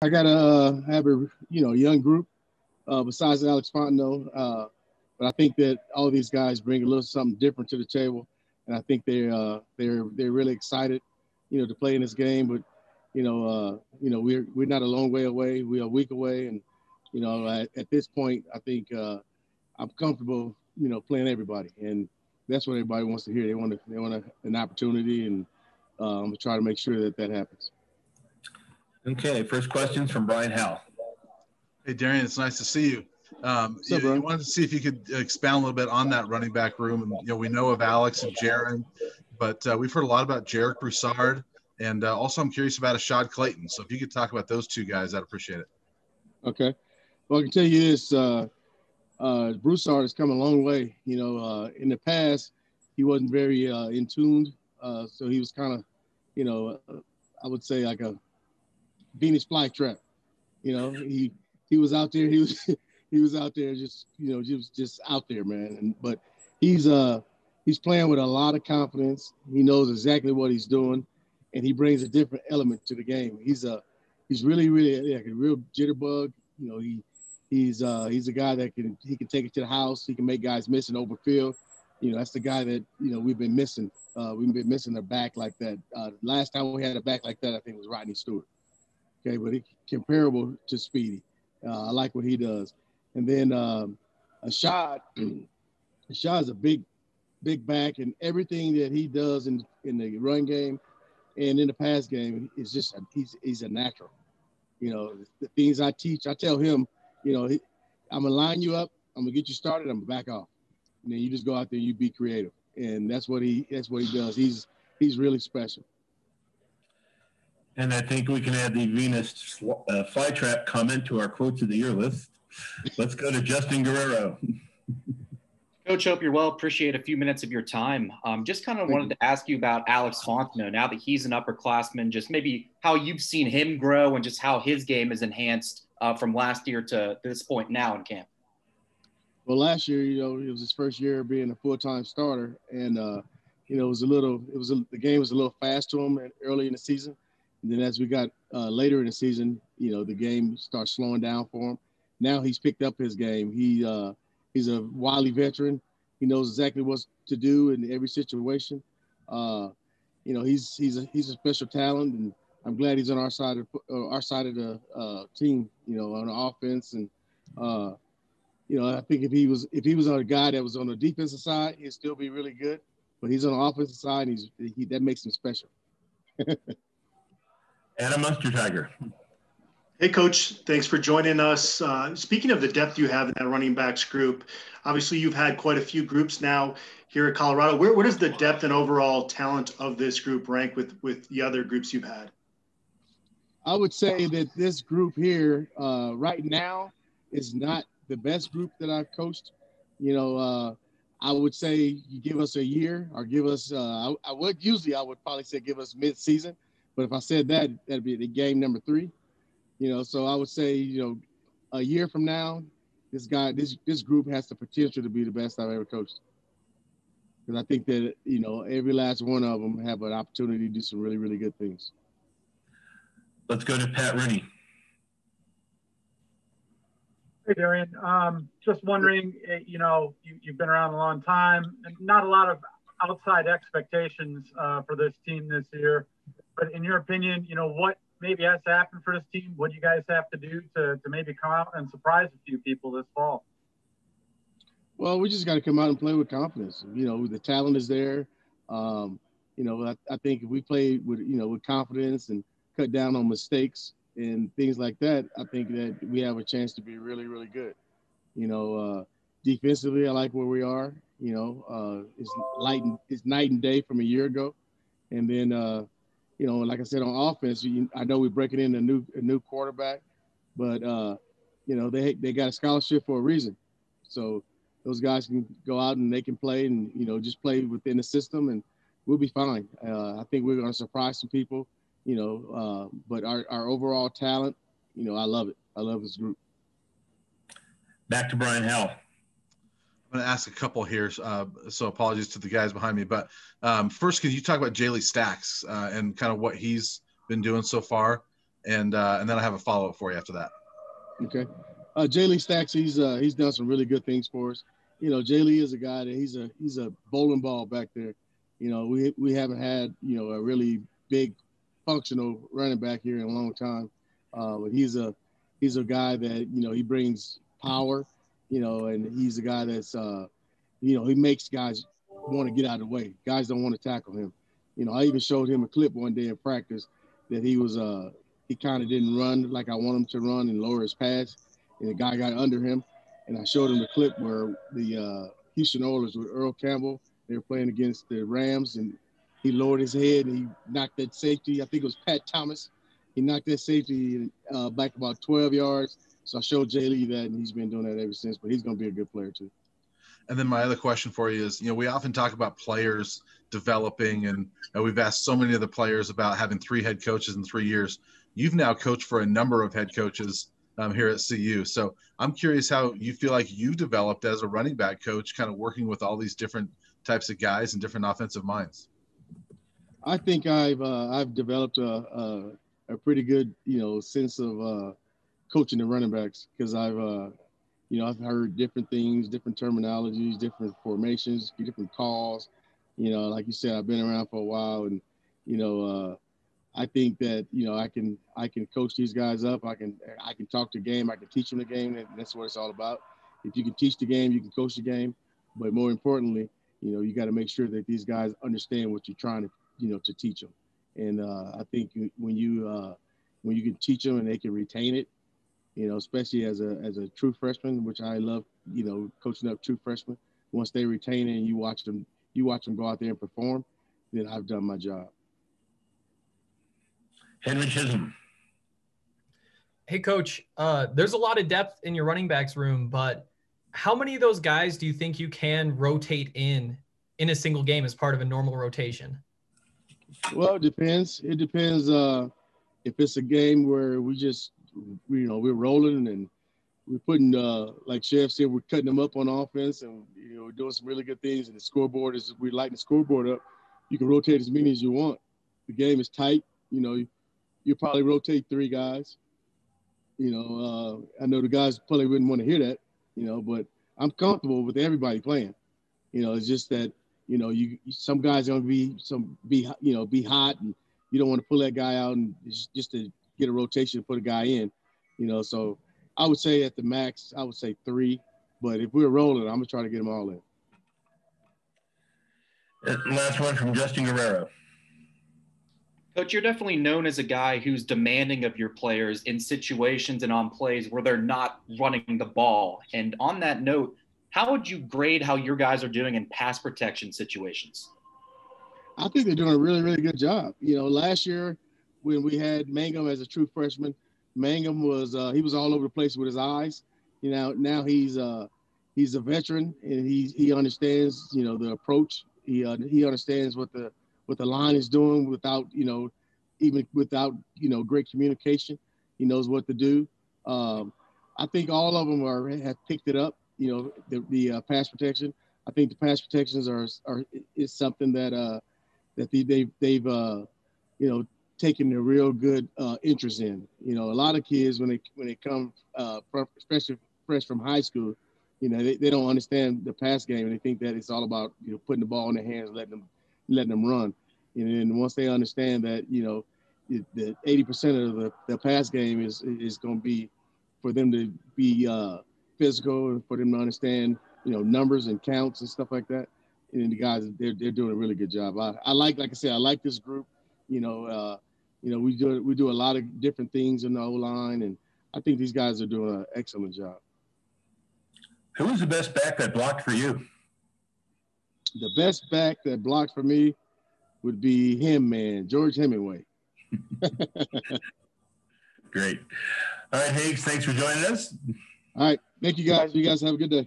I got to have a young group besides Alex Fontenot, but I think that all these guys bring a little something different to the table, and I think they're really excited, to play in this game. But we're not a long way away. We're a week away, and at this point, I think I'm comfortable, playing everybody, and that's what everybody wants to hear. They want an opportunity, and I'm gonna try to make sure that happens. Okay, first question's from Brian Howell. Hey, Darian, it's nice to see you. You wanted to see if you could expound a little bit on that running back room. And, we know of Alex and Jaron, but we've heard a lot about Jarek Broussard. And also I'm curious about Ashad Clayton. So if you could talk about those two guys, I'd appreciate it. Okay. Well, I can tell you this, Broussard has come a long way. In the past, he wasn't very in tune. So he was kind of, I would say like a Venus flytrap. He was out there. He was out there just out there, man. But he's playing with a lot of confidence. He knows exactly what he's doing, and he brings a different element to the game. He's really like a real jitterbug. He's a guy that can take it to the house. He can make guys miss in open field. That's the guy that we've been missing. We've been missing a back like that. Last time we had a back like that, I think it was Rodney Stewart. Okay, but he's comparable to Speedy. I like what he does. And then Ashad is a big back, and everything that he does in the run game and in the pass game is just he's a natural. The things I teach, I tell him, I'm gonna line you up, I'm gonna get you started, I'm gonna back off, and then you just go out there and you be creative, and that's what he does. He's really special. And I think we can add the Venus flytrap comment to our quotes of the year list. Let's go to Justin Guerrero. Coach, hope you're well. Appreciate a few minutes of your time. Just kind of wanted to ask you about Alex Fontenot. Now that he's an upperclassman, just maybe how you've seen him grow and just how his game is enhanced from last year to this point now in camp. Well, last year, it was his first year being a full-time starter, and the game was a little fast to him early in the season. And then as we got later in the season, the game starts slowing down for him. Now he's picked up his game. He's a wily veteran. He knows exactly what to do in every situation. He's a special talent, and I'm glad he's on our side of the team. On the offense, and I think if he was on a guy that was on the defensive side, he'd still be really good. But he's on the offensive side, and that makes him special. Adam Munstertiger. Hey, Coach. Thanks for joining us. Speaking of the depth you have in that running backs group, obviously you've had quite a few groups now here at Colorado. Where does the depth and overall talent of this group rank with the other groups you've had? I would say that this group here right now is not the best group that I've coached. I would say you give us a year or give us I would probably say give us mid-season. But if I said that, that'd be the game number 3. So I would say, a year from now, this group has the potential to be the best I've ever coached. Because I think that, every last one of them have an opportunity to do some really, really good things. Let's go to Pat Rooney. Hey, Darian. Just wondering, you've been around a long time, and not a lot of outside expectations for this team this year. But in your opinion, what maybe has to happen for this team? What do you guys have to do to maybe come out and surprise a few people this fall? Well, we just got to come out and play with confidence. The talent is there. I think if we play with confidence and cut down on mistakes and things like that, I think that we have a chance to be really, really good. Defensively, I like where we are. It's night and day from a year ago. And then, like I said, on offense, I know we're breaking in a new quarterback, but they got a scholarship for a reason. So those guys can go out and they can play and just play within the system, and we'll be fine. I think we're going to surprise some people, but our overall talent, I love it. I love this group. Back to Brian Howell. I'm going to ask a couple here, so apologies to the guys behind me. But first, can you talk about Jalen Stacks and kind of what he's been doing so far? and then I have a follow-up for you after that. Okay. Jalen Stacks, he's done some really good things for us. You know, Jalen is a guy that he's a bowling ball back there. You know, we haven't had, you know, a really big functional running back here in a long time. But he's a guy that, you know, he brings power, you know, and he's a guy that's, you know, he makes guys want to get out of the way. Guys don't want to tackle him. You know, I even showed him a clip one day in practice that he was he kind of didn't run like I want him to run and lower his pass, and the guy got under him. And I showed him the clip where the Houston Oilers with Earl Campbell, they were playing against the Rams, and he lowered his head and he knocked that safety. I think it was Pat Thomas. He knocked that safety back about 12 yards. So I showed Jay Lee that, and he's been doing that ever since. But he's going to be a good player too. And then my other question for you is, you know, we often talk about players developing, and we've asked so many of the players about having 3 head coaches in 3 years. You've now coached for a number of head coaches here at CU. So I'm curious how you feel like you've developed as a running back coach, kind of working with all these different types of guys and different offensive minds. I think I've developed a pretty good, you know, sense of coaching the running backs, because you know, I've heard different things, different terminologies, different formations, different calls. You know, like you said, I've been around for a while, and you know, I think that, you know, I can coach these guys up. I can talk the game. I can teach them the game, and that's what it's all about. If you can teach the game, you can coach the game. But more importantly, you know, you got to make sure that these guys understand what you're trying to, you know, to teach them. And I think when you can teach them and they can retain it, you know, especially as a true freshman, which I love, you know, coaching up true freshmen. Once they retain it and you watch them go out there and perform, then I've done my job. Henry Chisholm. Hey, Coach, there's a lot of depth in your running backs room, but how many of those guys do you think you can rotate in a single game as part of a normal rotation? Well, it depends. It depends if it's a game where we're rolling and we're putting, like Chef said, we're cutting them up on offense, and, you know, we're doing some really good things. And the scoreboard we lighten the scoreboard up. You can rotate as many as you want. The game is tight. You know, you probably rotate 3 guys. You know, I know the guys probably wouldn't want to hear that, you know, but I'm comfortable with everybody playing. You know, it's just that, you know, some guys are going to be hot, and you don't want to pull that guy out and just to get a rotation and put a guy in, you know. So I would say at the max, I would say 3, but if we're rolling, I'm going to try to get them all in. Last one from Justin Guerrero. Coach, you're definitely known as a guy who's demanding of your players in situations and on plays where they're not running the ball. And on that note, how would you grade how your guys are doing in pass protection situations? I think they're doing a really, really good job. You know, last year when we had Mangum as a true freshman, Mangum was he was all over the place with his eyes. You know, now he's a veteran, and he understands, you know, the approach. He understands what the line is doing without, you know, even without, you know, great communication. He knows what to do. I think all of them have picked it up. You know, the pass protection. I think the pass protections is something that they've you know, taken a real good interest in. You know, a lot of kids when they come especially fresh from high school, you know, they don't understand the pass game, and they think that it's all about, you know, putting the ball in their hands, letting them run. And then once they understand that, you know, the 80% of the pass game is going to be for them to be physical, and for them to understand, you know, numbers and counts and stuff like that. And the guys, they're doing a really good job. I like I said, I like this group. You know, we do a lot of different things in the O-line, and I think these guys are doing an excellent job. Who was the best back that blocked for you? The best back that blocked for me would be George Hemingway. Great. All right, Higgs, thanks for joining us. All right. Thank you, guys. You guys have a good day.